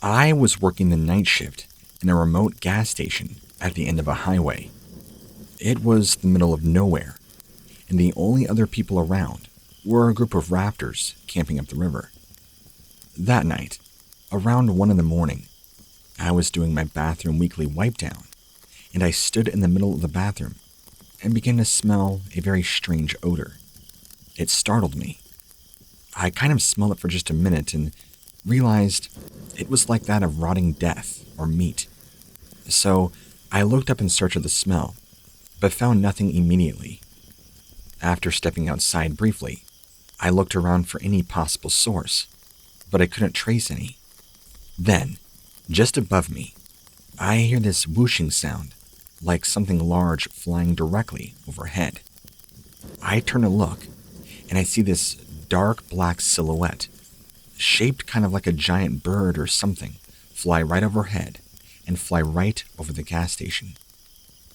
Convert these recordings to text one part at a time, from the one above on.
I was working the night shift in a remote gas station at the end of a highway. It was the middle of nowhere, and the only other people around were a group of raptors camping up the river. That night, around 1 in the morning, I was doing my bathroom weekly wipe down, and I stood in the middle of the bathroom and began to smell a very strange odor. It startled me. I kind of smelled it for just a minute and realized it was like that of rotting death or meat. So I looked up in search of the smell, but found nothing immediately. After stepping outside briefly, I looked around for any possible source, but I couldn't trace any. Then, just above me, I hear this whooshing sound, like something large flying directly overhead. I turn to look, and I see this dark black silhouette, shaped kind of like a giant bird or something, fly right overhead and fly right over the gas station.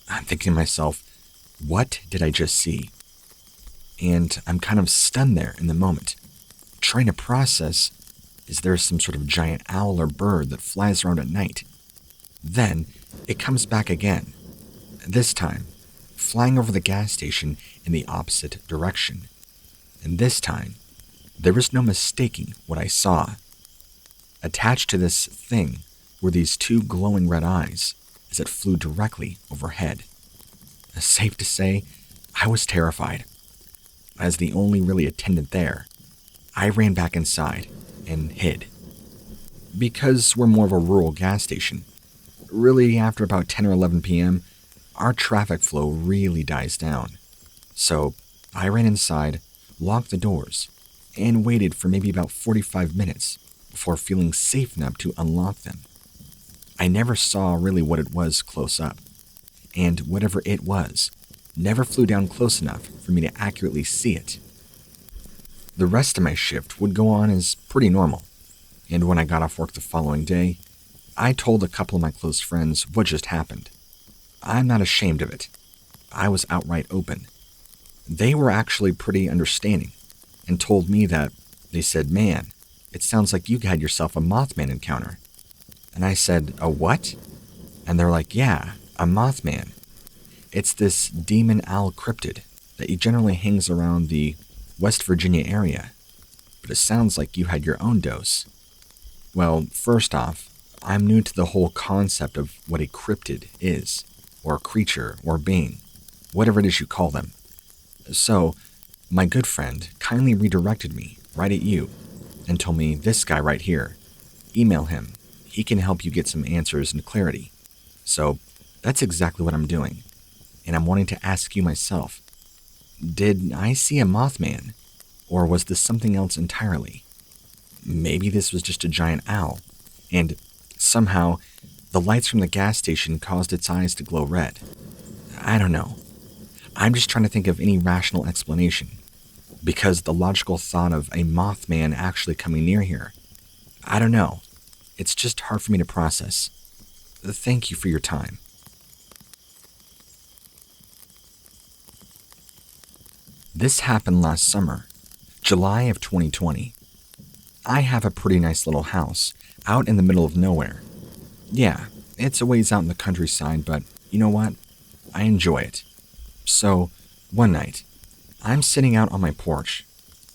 I'm thinking to myself, what did I just see? And I'm kind of stunned there in the moment, trying to process, is there some sort of giant owl or bird that flies around at night? Then it comes back again, this time flying over the gas station in the opposite direction. And this time, there was no mistaking what I saw. Attached to this thing were these two glowing red eyes as it flew directly overhead. Safe to say, I was terrified. As the only really attendant there, I ran back inside and hid. Because we're more of a rural gas station, really after about 10 or 11 p.m., our traffic flow really dies down. So I ran inside, locked the doors, and waited for maybe about 45 minutes before feeling safe enough to unlock them. I never saw really what it was close up, and whatever it was never flew down close enough for me to accurately see it. The rest of my shift would go on as pretty normal, and when I got off work the following day, I told a couple of my close friends what just happened. I'm not ashamed of it. I was outright open. They were actually pretty understanding and told me that, they said, man, it sounds like you had yourself a Mothman encounter. And I said, a what? And they're like, yeah, a Mothman. It's this demon owl cryptid that generally hangs around the West Virginia area. But it sounds like you had your own dose. Well, first off, I'm new to the whole concept of what a cryptid is, or creature, or being, whatever it is you call them. So, my good friend kindly redirected me right at you and told me, this guy right here, email him. He can help you get some answers and clarity. So, that's exactly what I'm doing. And I'm wanting to ask you myself, did I see a Mothman? Or was this something else entirely? Maybe this was just a giant owl, and somehow the lights from the gas station caused its eyes to glow red. I don't know. I'm just trying to think of any rational explanation, because the logical thought of a Mothman actually coming near here, I don't know. It's just hard for me to process. Thank you for your time. This happened last summer, July of 2020. I have a pretty nice little house out in the middle of nowhere. Yeah, it's a ways out in the countryside, but you know what? I enjoy it. So, one night, I'm sitting out on my porch,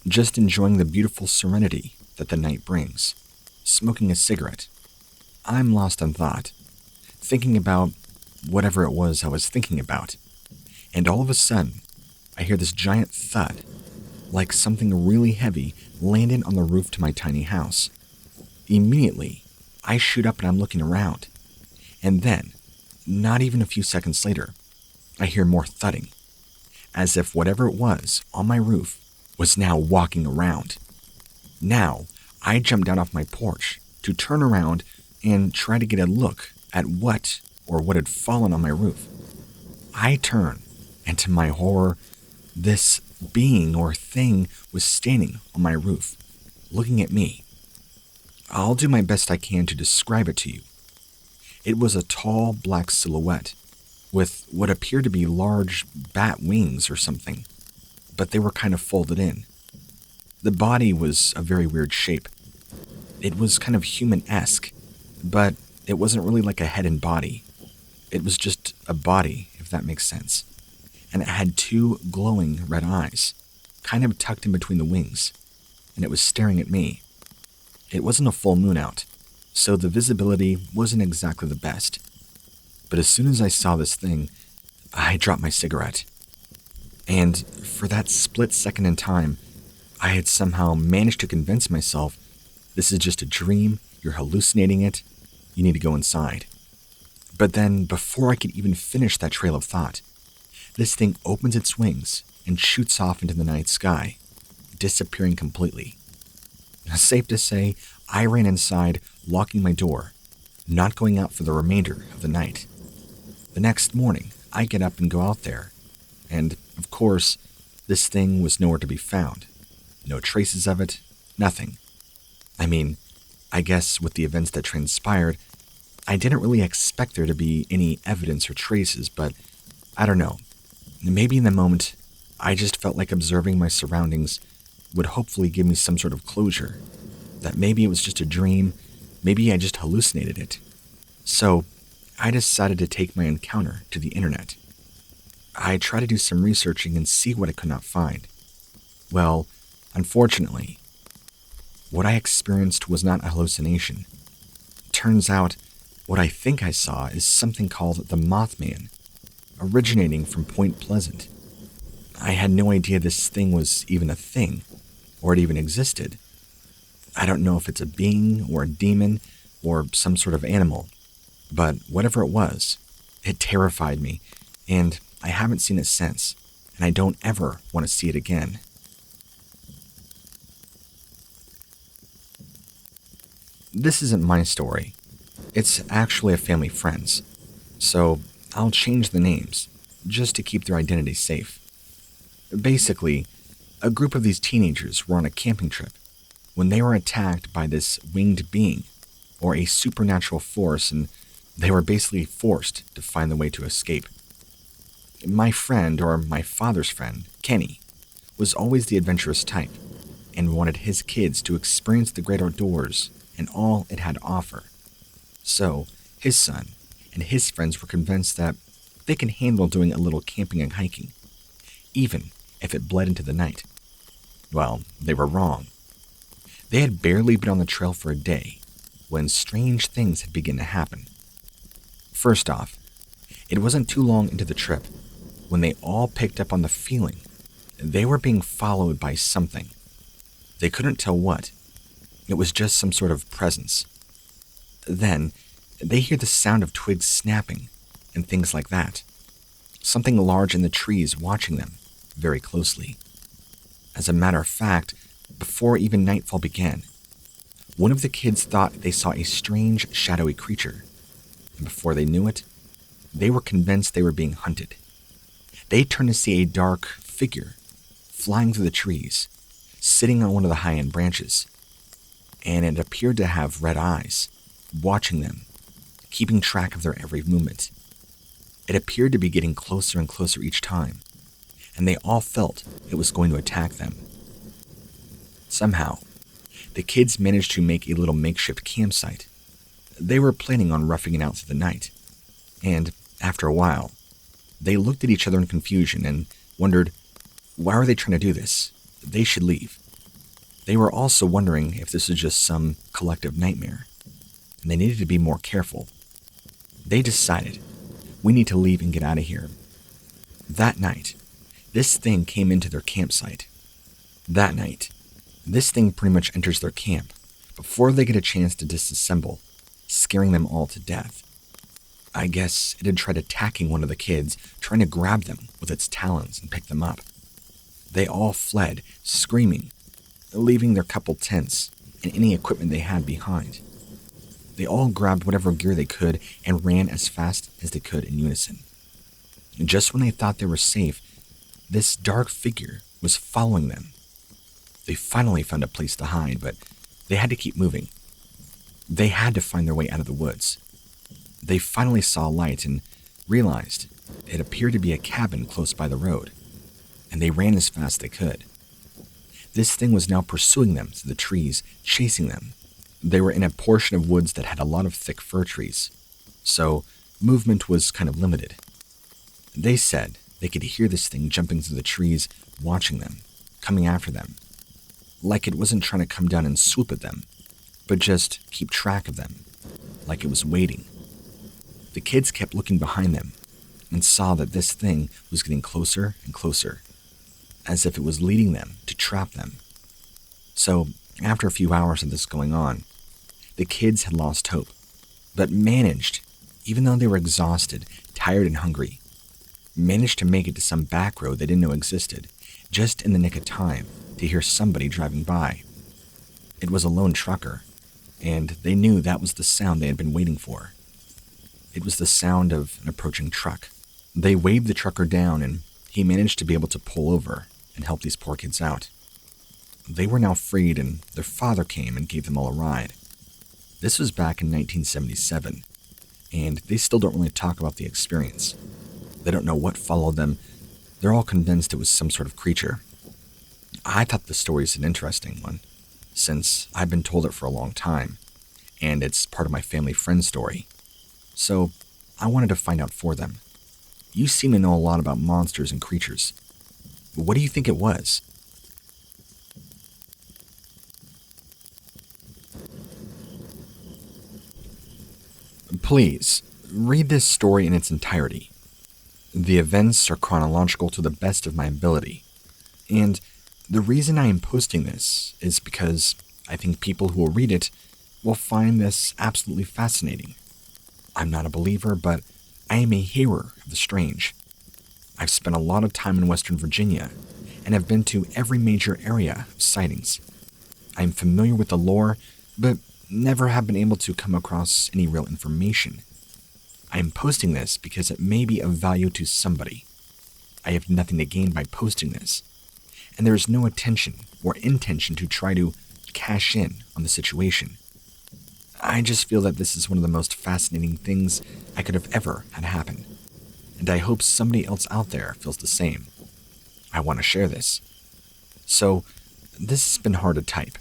just enjoying the beautiful serenity that the night brings, smoking a cigarette. I'm lost in thought, thinking about whatever it was I was thinking about, and all of a sudden, I hear this giant thud, like something really heavy landed on the roof to my tiny house. Immediately, I shoot up and I'm looking around, and then, not even a few seconds later, I hear more thudding, as if whatever it was on my roof was now walking around. Now, I jump down off my porch to turn around and try to get a look at what had fallen on my roof. I turn, and to my horror, this being or thing was standing on my roof, looking at me. I'll do my best I can to describe it to you. It was a tall black silhouette with what appeared to be large bat wings or something, but they were kind of folded in. The body was a very weird shape. It was kind of human-esque, but it wasn't really like a head and body. It was just a body, if that makes sense. And it had two glowing red eyes, kind of tucked in between the wings, and it was staring at me. It wasn't a full moon out, so the visibility wasn't exactly the best. But as soon as I saw this thing, I dropped my cigarette. And for that split second in time, I had somehow managed to convince myself this is just a dream, you're hallucinating it, you need to go inside. But then, before I could even finish that trail of thought, this thing opens its wings and shoots off into the night sky, disappearing completely. Safe to say, I ran inside, locking my door, not going out for the remainder of the night. The next morning, I get up and go out there, and, of course, this thing was nowhere to be found. No traces of it, nothing. I mean, I guess with the events that transpired, I didn't really expect there to be any evidence or traces, but I don't know. Maybe in the moment, I just felt like observing my surroundings would hopefully give me some sort of closure. That maybe it was just a dream, maybe I just hallucinated it. So, I decided to take my encounter to the internet. I tried to do some researching and see what I could not find. Well, unfortunately, what I experienced was not a hallucination. Turns out, what I think I saw is something called the Mothman, originating from Point Pleasant. I had no idea this thing was even a thing, or it even existed. I don't know if it's a being or a demon or some sort of animal, but whatever it was, it terrified me, and I haven't seen it since, and I don't ever want to see it again. This isn't my story. It's actually a family friend's, so I'll change the names, just to keep their identity safe. Basically, a group of these teenagers were on a camping trip when they were attacked by this winged being, or a supernatural force, and they were basically forced to find the way to escape. My friend, or my father's friend, Kenny, was always the adventurous type, and wanted his kids to experience the great outdoors and all it had to offer. So, his son and his friends were convinced that they can handle doing a little camping and hiking, even if it bled into the night. Well, they were wrong. They had barely been on the trail for a day when strange things had begun to happen. First off, it wasn't too long into the trip when they all picked up on the feeling they were being followed by something. They couldn't tell what. It was just some sort of presence. Then, they hear the sound of twigs snapping and things like that. Something large in the trees watching them very closely. As a matter of fact, before even nightfall began, one of the kids thought they saw a strange, shadowy creature. And before they knew it, they were convinced they were being hunted. They turned to see a dark figure flying through the trees, sitting on one of the high-end branches. And it appeared to have red eyes, watching them, keeping track of their every movement. It appeared to be getting closer and closer each time, and they all felt it was going to attack them. Somehow, the kids managed to make a little makeshift campsite. They were planning on roughing it out through the night, and after a while, they looked at each other in confusion and wondered, why are they trying to do this? They should leave. They were also wondering if this was just some collective nightmare, and they needed to be more careful. They decided, we need to leave and get out of here. That night, this thing came into their campsite. That night, this thing pretty much enters their camp before they get a chance to disassemble, scaring them all to death. I guess it had tried attacking one of the kids, trying to grab them with its talons and pick them up. They all fled, screaming, leaving their couple tents and any equipment they had behind. They all grabbed whatever gear they could and ran as fast as they could in unison. And just when they thought they were safe, this dark figure was following them. They finally found a place to hide, but they had to keep moving. They had to find their way out of the woods. They finally saw light and realized it appeared to be a cabin close by the road, and they ran as fast as they could. This thing was now pursuing them through the trees, chasing them, They were in a portion of woods that had a lot of thick fir trees, so movement was kind of limited. They said they could hear this thing jumping through the trees, watching them, coming after them, like it wasn't trying to come down and swoop at them, but just keep track of them, like it was waiting. The kids kept looking behind them and saw that this thing was getting closer and closer, as if it was leading them to trap them. So, after a few hours of this going on, the kids had lost hope, but managed, even though they were exhausted, tired, and hungry, managed to make it to some back road they didn't know existed, just in the nick of time to hear somebody driving by. It was a lone trucker, and they knew that was the sound they had been waiting for. It was the sound of an approaching truck. They waved the trucker down, and he managed to be able to pull over and help these poor kids out. They were now freed, and their father came and gave them all a ride. This was back in 1977, and they still don't really talk about the experience. They don't know what followed them. They're all convinced it was some sort of creature. I thought the story is an interesting one, since I've been told it for a long time, and it's part of my family friend story. So I wanted to find out for them. You seem to know a lot about monsters and creatures. What do you think it was? Please, read this story in its entirety. The events are chronological to the best of my ability, and the reason I am posting this is because I think people who will read it will find this absolutely fascinating. I'm not a believer, but I am a hearer of the strange. I've spent a lot of time in Western Virginia and have been to every major area of sightings. I am familiar with the lore, but never have been able to come across any real information. I am posting this because it may be of value to somebody. I have nothing to gain by posting this, and there is no intention or intention to try to cash in on the situation. I just feel that this is one of the most fascinating things I could have ever had happen, and I hope somebody else out there feels the same. I want to share this. So, this has been hard to type.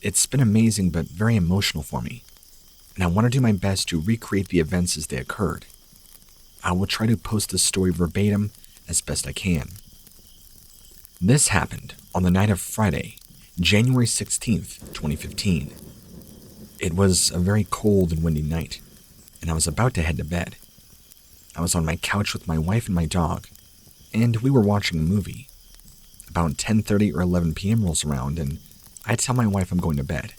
It's been amazing but very emotional for me, and I want to do my best to recreate the events as they occurred. I will try to post this story verbatim as best I can. This happened on the night of Friday, January 16th, 2015. It was a very cold and windy night, and I was about to head to bed. I was on my couch with my wife and my dog, and we were watching a movie. About 10:30 or 11 p.m. rolls around, and I tell my wife I'm going to bed.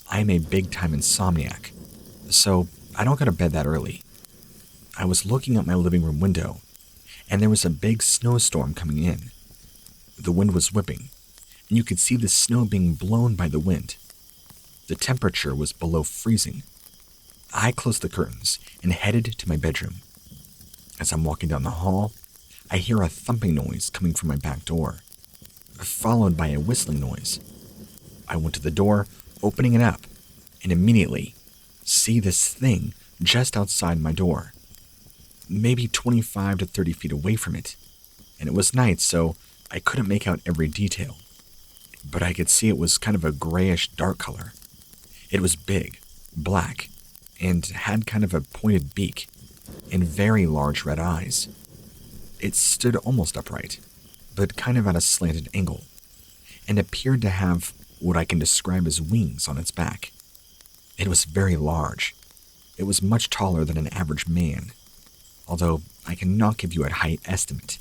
I am a big-time insomniac, so I don't go to bed that early. I was looking out my living room window, and there was a big snowstorm coming in. The wind was whipping, and you could see the snow being blown by the wind. The temperature was below freezing. I closed the curtains and headed to my bedroom. As I'm walking down the hall, I hear a thumping noise coming from my back door, followed by a whistling noise. I went to the door, opening it up, and immediately see this thing just outside my door, maybe 25 to 30 feet away from it, and it was night, so I couldn't make out every detail, but I could see it was kind of a grayish dark color. It was big, black, and had kind of a pointed beak and very large red eyes. It stood almost upright, but kind of at a slanted angle, and appeared to have what I can describe as wings on its back. It was very large. It was much taller than an average man, although I cannot give you a height estimate.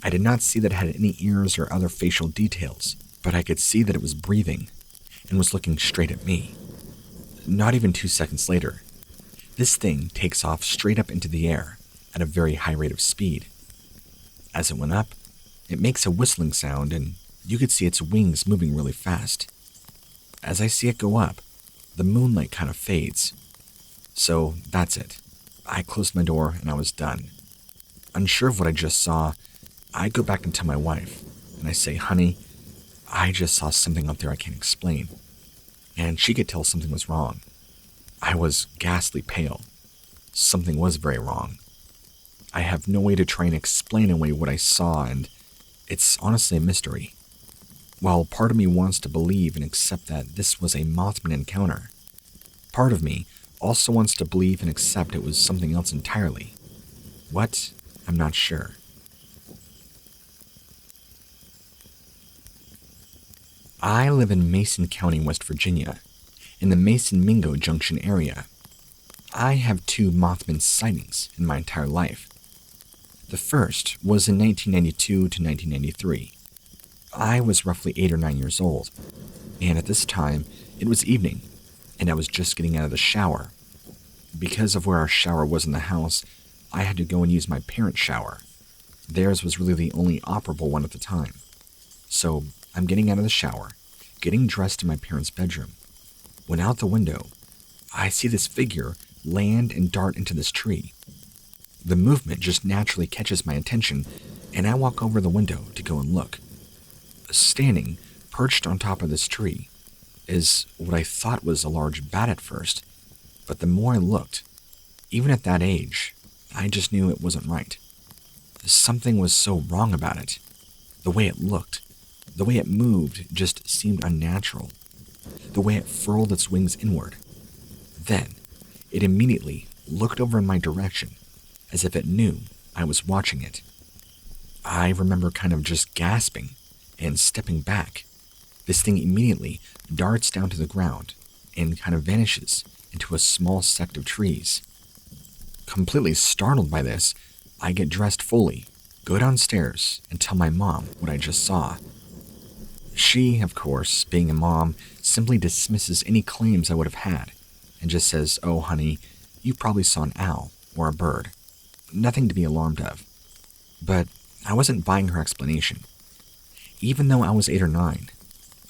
I did not see that it had any ears or other facial details, but I could see that it was breathing and was looking straight at me. Not even 2 seconds later, this thing takes off straight up into the air at a very high rate of speed. As it went up, it makes a whistling sound, and you could see its wings moving really fast. As I see it go up, the moonlight kind of fades. So that's it. I closed my door and I was done. Unsure of what I just saw, I go back and tell my wife, and I say, "Honey, I just saw something out there I can't explain." And she could tell something was wrong. I was ghastly pale. Something was very wrong. I have no way to try and explain away what I saw, and it's honestly a mystery. While part of me wants to believe and accept that this was a Mothman encounter, part of me also wants to believe and accept it was something else entirely. What? I'm not sure. I live in Mason County, West Virginia, in the Mason-Mingo Junction area. I have 2 Mothman sightings in my entire life. The first was in 1992 to 1993. I was roughly 8 or 9 years old, and at this time, it was evening, and I was just getting out of the shower. Because of where our shower was in the house, I had to go and use my parents' shower. Theirs was really the only operable one at the time. So I'm getting out of the shower, getting dressed in my parents' bedroom. When out the window, I see this figure land and dart into this tree. The movement just naturally catches my attention, and I walk over the window to go and look. Standing, perched on top of this tree, is what I thought was a large bat at first, but the more I looked, even at that age, I just knew it wasn't right. Something was so wrong about it. The way it looked, the way it moved just seemed unnatural. The way it furled its wings inward. Then, it immediately looked over in my direction, as if it knew I was watching it. I remember kind of just gasping and stepping back. This thing immediately darts down to the ground and kind of vanishes into a small sect of trees. Completely startled by this, I get dressed fully, go downstairs, and tell my mom what I just saw. She, of course, being a mom, simply dismisses any claims I would have had and just says, "Oh, honey, you probably saw an owl or a bird. Nothing to be alarmed of." But I wasn't buying her explanation. Even though I was 8 or 9,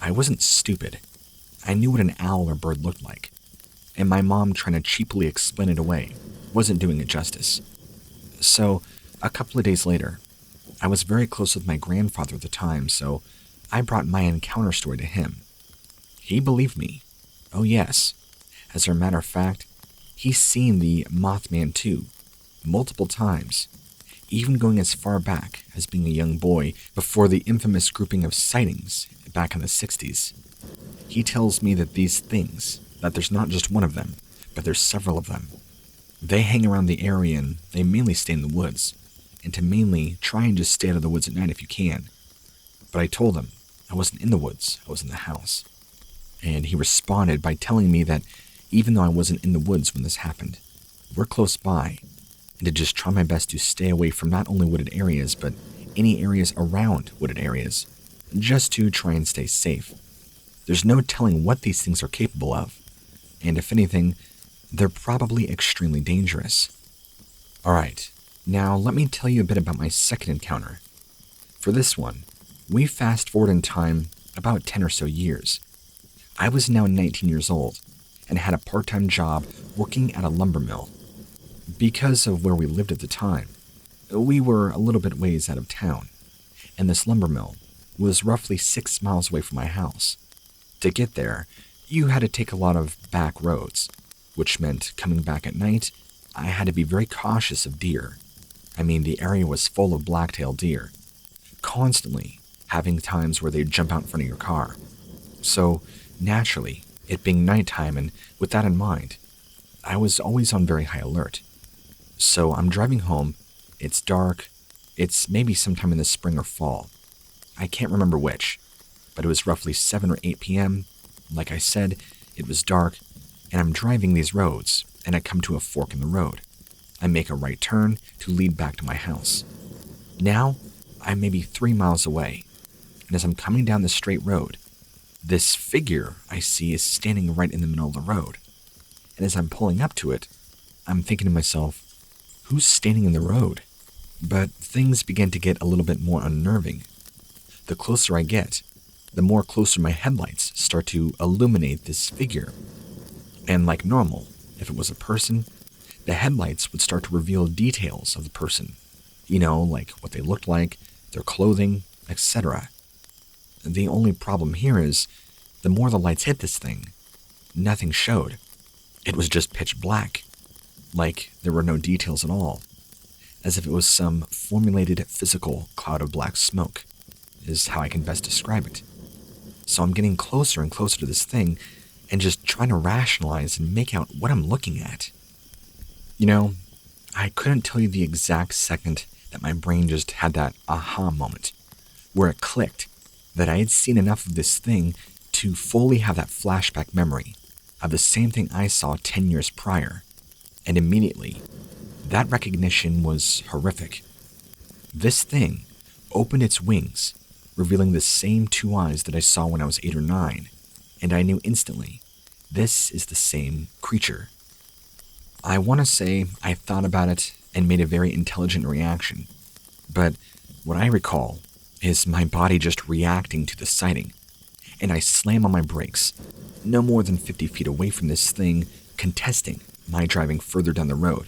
I wasn't stupid. I knew what an owl or bird looked like, and my mom trying to cheaply explain it away wasn't doing it justice. So, a couple of days later, I was very close with my grandfather at the time, so I brought my encounter story to him. He believed me. Oh yes. As a matter of fact, he's seen the Mothman too, multiple times, even going as far back as being a young boy before the infamous grouping of sightings back in the 60s. He tells me that these things, that there's not just one of them, but there's several of them. They hang around the area and they mainly stay in the woods, and to mainly try and just stay out of the woods at night if you can. But I told him I wasn't in the woods, I was in the house. And he responded by telling me that even though I wasn't in the woods when this happened, we're close by, and to just try my best to stay away from not only wooded areas, but any areas around wooded areas, just to try and stay safe. There's no telling what these things are capable of, and if anything, they're probably extremely dangerous. Alright, now let me tell you a bit about my second encounter. For this one, we fast forward in time about 10 or so years. I was now 19 years old and had a part-time job working at a lumber mill. Because of where we lived at the time, we were a little bit ways out of town, and this lumber mill was roughly 6 miles away from my house. To get there, you had to take a lot of back roads, which meant coming back at night, I had to be very cautious of deer. I mean, the area was full of black-tailed deer, constantly having times where they'd jump out in front of your car. So, naturally, it being nighttime, and with that in mind, I was always on very high alert. So I'm driving home, it's dark, it's maybe sometime in the spring or fall. I can't remember which, but it was roughly 7 or 8 p.m. Like I said, it was dark, and I'm driving these roads, and I come to a fork in the road. I make a right turn to lead back to my house. Now, I'm maybe 3 miles away, and as I'm coming down the straight road, this figure I see is standing right in the middle of the road. And as I'm pulling up to it, I'm thinking to myself, who's standing in the road? But things begin to get a little bit more unnerving. The closer I get, the more closer my headlights start to illuminate this figure. And like normal, if it was a person, the headlights would start to reveal details of the person. You know, like what they looked like, their clothing, etc. The only problem here is, the more the lights hit this thing, nothing showed. It was just pitch black, like there were no details at all, as if it was some formulated physical cloud of black smoke, is how I can best describe it. So I'm getting closer and closer to this thing and just trying to rationalize and make out what I'm looking at. You know, I couldn't tell you the exact second that my brain just had that aha moment, where it clicked that I had seen enough of this thing to fully have that flashback memory of the same thing I saw 10 years prior, and immediately, that recognition was horrific. This thing opened its wings, revealing the same two eyes that I saw when I was 8 or 9, and I knew instantly, this is the same creature. I want to say I thought about it and made a very intelligent reaction, but what I recall is my body just reacting to the sighting, and I slam on my brakes, no more than 50 feet away from this thing, contesting my driving further down the road.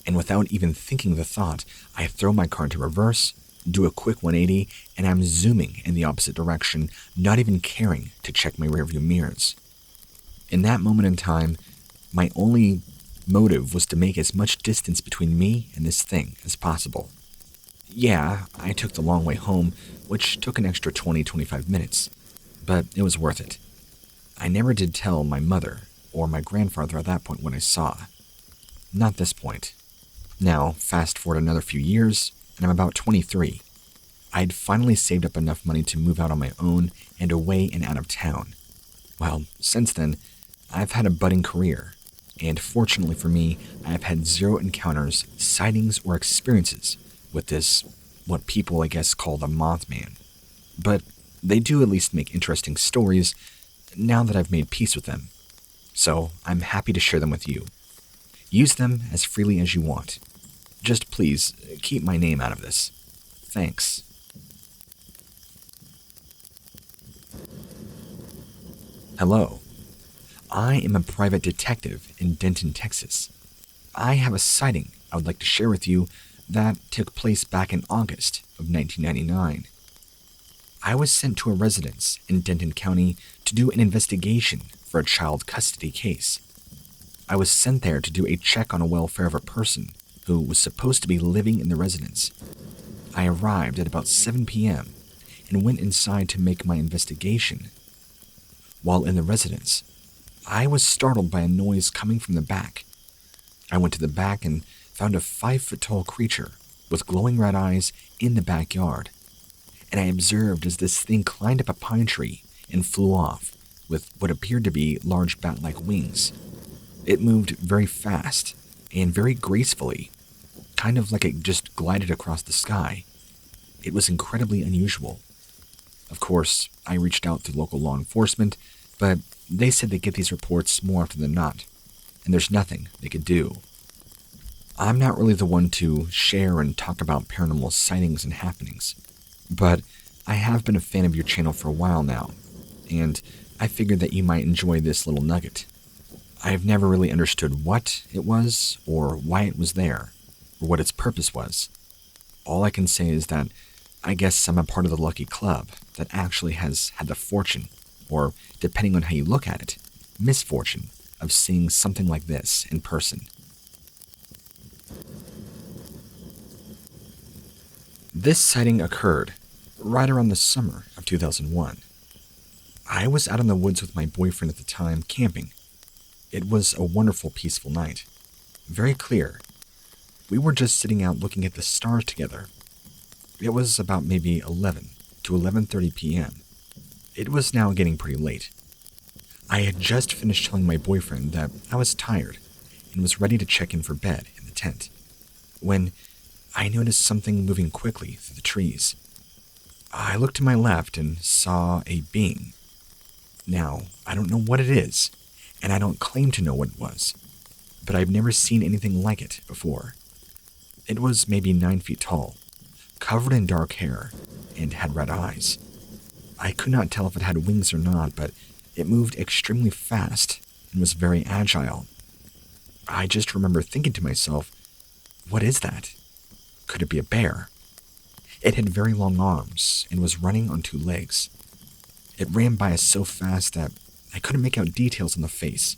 And without even thinking the thought, I throw my car into reverse, do a quick 180, and I'm zooming in the opposite direction, not even caring to check my rearview mirrors. In that moment in time, my only motive was to make as much distance between me and this thing as possible. Yeah, I took the long way home, which took an extra 20-25 minutes, but it was worth it. I never did tell my mother or my grandfather at that point what I saw. Not this point. Now, fast forward another few years, and I'm about 23. I'd finally saved up enough money to move out on my own and away and out of town. Well, since then, I've had a budding career, and fortunately for me, I have had zero encounters, sightings, or experiences with this, what people I guess call the Mothman. But they do at least make interesting stories now that I've made peace with them. So I'm happy to share them with you. Use them as freely as you want. Just please keep my name out of this. Thanks. Hello. I am a private detective in Denton, Texas. I have a sighting I would like to share with you that took place back in August of 1999. I was sent to a residence in Denton County to do an investigation for a child custody case. I was sent there to do a check on the welfare of a person who was supposed to be living in the residence. I arrived at about 7 p.m. and went inside to make my investigation. While in the residence, I was startled by a noise coming from the back. I went to the back and found a 5-foot-tall creature with glowing red eyes in the backyard, and I observed as this thing climbed up a pine tree and flew off with what appeared to be large bat-like wings. It moved very fast and very gracefully, kind of like it just glided across the sky. It was incredibly unusual. Of course, I reached out to local law enforcement, but they said they get these reports more often than not, and there's nothing they could do. I'm not really the one to share and talk about paranormal sightings and happenings, but I have been a fan of your channel for a while now, and I figured that you might enjoy this little nugget. I've never really understood what it was, or why it was there, or what its purpose was. All I can say is that I guess I'm a part of the lucky club that actually has had the fortune, or depending on how you look at it, misfortune, of seeing something like this in person. This sighting occurred right around the summer of 2001. I was out in the woods with my boyfriend at the time, camping. It was a wonderful, peaceful night. Very clear. We were just sitting out looking at the stars together. It was about maybe 11 to 11:30 p.m. It was now getting pretty late. I had just finished telling my boyfriend that I was tired and was ready to check in for bed in the tent, when I noticed something moving quickly through the trees. I looked to my left and saw a being. Now, I don't know what it is, and I don't claim to know what it was, but I've never seen anything like it before. It was maybe 9 feet tall, covered in dark hair, and had red eyes. I could not tell if it had wings or not, but it moved extremely fast and was very agile. I just remember thinking to myself, what is that? Could it be a bear? It had very long arms and was running on 2 legs. It ran by us so fast that I couldn't make out details on the face,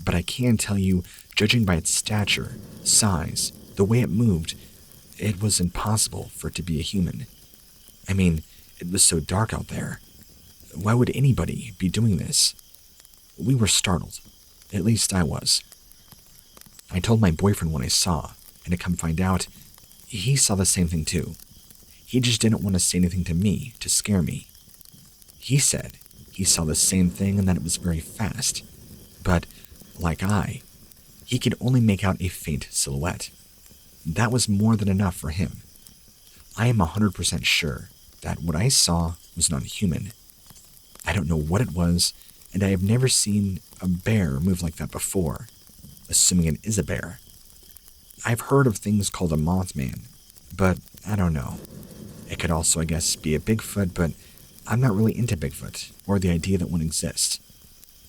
but I can tell you, judging by its stature, size, the way it moved, it was impossible for it to be a human. I mean, it was so dark out there. Why would anybody be doing this? We were startled. At least I was. I told my boyfriend what I saw, and to come find out, he saw the same thing too. He just didn't want to say anything to me to scare me. He said he saw the same thing and that it was very fast, but, like he could only make out a faint silhouette. That was more than enough for him. I am 100% sure that what I saw was not human. I don't know what it was, and I have never seen a bear move like that before, assuming it is a bear. I've heard of things called a Mothman, but I don't know. It could also, I guess, be a Bigfoot, but I'm not really into Bigfoot, or the idea that one exists.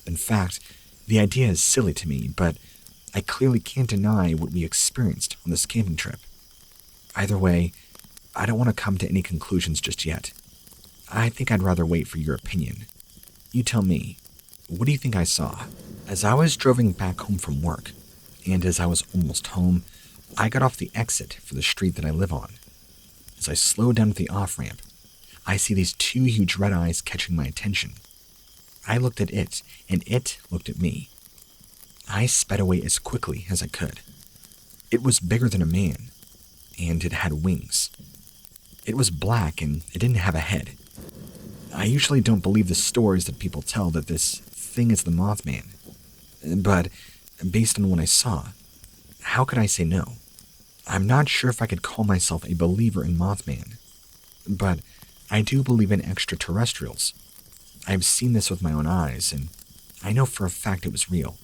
In fact, the idea is silly to me, but I clearly can't deny what we experienced on this camping trip. Either way, I don't want to come to any conclusions just yet. I think I'd rather wait for your opinion. You tell me, what do you think I saw? As I was driving back home from work, and as I was almost home, I got off the exit for the street that I live on. As I slowed down at the off-ramp, I see these two huge red eyes catching my attention. I looked at it, and it looked at me. I sped away as quickly as I could. It was bigger than a man, and it had wings. It was black, and it didn't have a head. I usually don't believe the stories that people tell that this thing is the Mothman, but based on what I saw, how could I say no? I'm not sure if I could call myself a believer in Mothman, but I do believe in extraterrestrials. I've seen this with my own eyes, and I know for a fact it was real.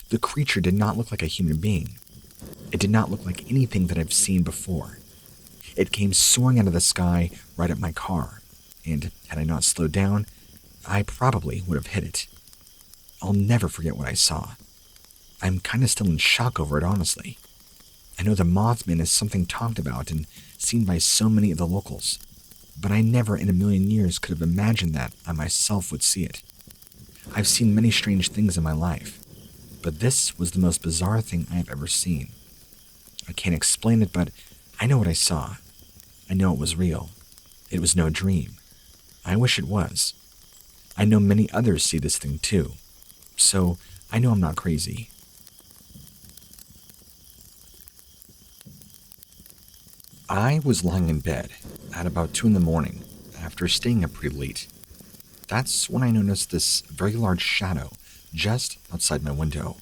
The creature did not look like a human being. It did not look like anything that I've seen before. It came soaring out of the sky right at my car, and had I not slowed down, I probably would have hit it. I'll never forget what I saw. I'm kind of still in shock over it, honestly. I know the Mothman is something talked about and seen by so many of the locals, but I never in a million years could have imagined that I myself would see it. I've seen many strange things in my life, but this was the most bizarre thing I have ever seen. I can't explain it, but I know what I saw. I know it was real. It was no dream. I wish it was. I know many others see this thing too, so I know I'm not crazy. I was lying in bed at about 2 a.m. after staying up pretty late. That's when I noticed this very large shadow just outside my window.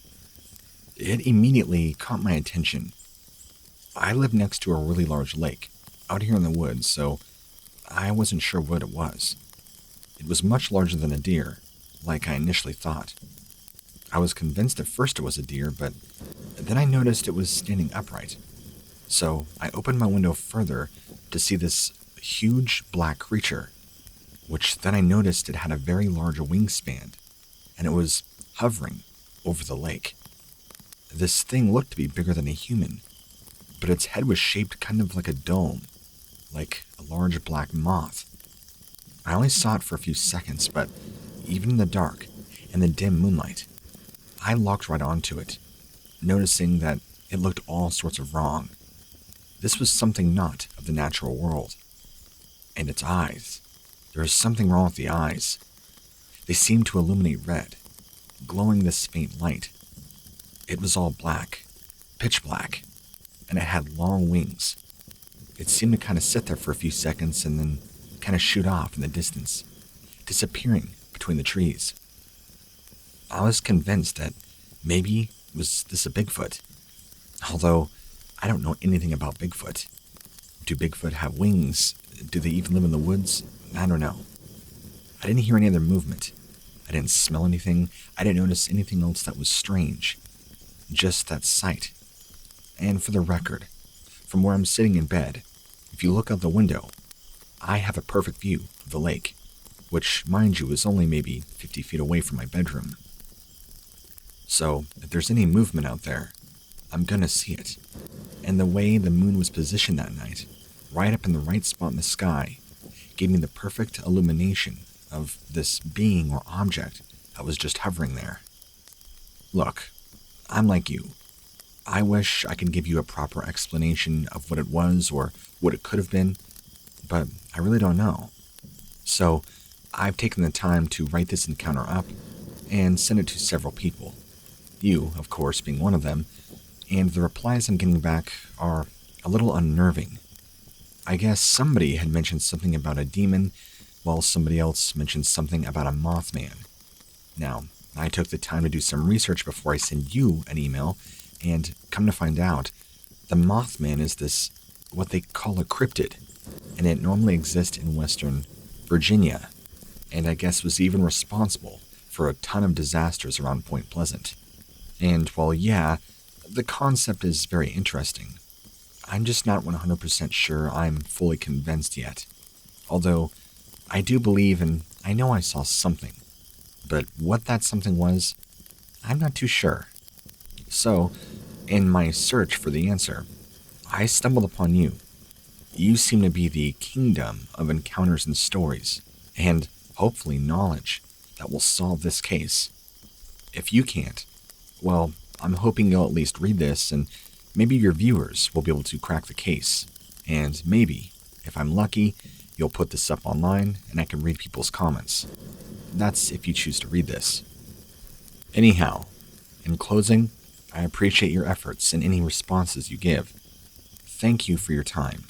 It immediately caught my attention. I live next to a really large lake out here in the woods, so I wasn't sure what it was. It was much larger than a deer, like I initially thought. I was convinced at first it was a deer, but then I noticed it was standing upright. So I opened my window further to see this huge black creature, which then I noticed it had a very large wingspan, and it was hovering over the lake. This thing looked to be bigger than a human, but its head was shaped kind of like a dome, like a large black moth. I only saw it for a few seconds, but even in the dark and the dim moonlight, I locked right onto it, noticing that it looked all sorts of wrong. This was something not of the natural world. And its eyes. There is something wrong with the eyes. They seemed to illuminate red, glowing this faint light. It was all black, pitch black, and it had long wings. It seemed to kind of sit there for a few seconds and then kind of shoot off in the distance, disappearing between the trees. I was convinced that maybe was this a Bigfoot, although I don't know anything about Bigfoot. Do Bigfoot have wings? Do they even live in the woods? I don't know. I didn't hear any other movement. I didn't smell anything. I didn't notice anything else that was strange. Just that sight. And for the record, from where I'm sitting in bed, if you look out the window, I have a perfect view of the lake, which, mind you, is only maybe 50 feet away from my bedroom. So, if there's any movement out there, I'm gonna see it. And the way the moon was positioned that night, right up in the right spot in the sky, gave me the perfect illumination of this being or object that was just hovering there. Look, I'm like you. I wish I could give you a proper explanation of what it was or what it could have been, but I really don't know. So, I've taken the time to write this encounter up and send it to several people, you, of course, being one of them, and the replies I'm getting back are a little unnerving. I guess somebody had mentioned something about a demon, while somebody else mentioned something about a Mothman. Now, I took the time to do some research before I send you an email, and come to find out, the Mothman is this, what they call a cryptid, and it normally exists in western Virginia, and I guess was even responsible for a ton of disasters around Point Pleasant. And while yeah, the concept is very interesting, I'm just not 100% sure I'm fully convinced yet. Although, I do believe and I know I saw something, but what that something was, I'm not too sure. So, in my search for the answer, I stumbled upon you. You seem to be the kingdom of encounters and stories, and hopefully knowledge that will solve this case. If you can't, well, I'm hoping you'll at least read this and maybe your viewers will be able to crack the case. And maybe, if I'm lucky, you'll put this up online and I can read people's comments. That's if you choose to read this. Anyhow, in closing, I appreciate your efforts and any responses you give. Thank you for your time.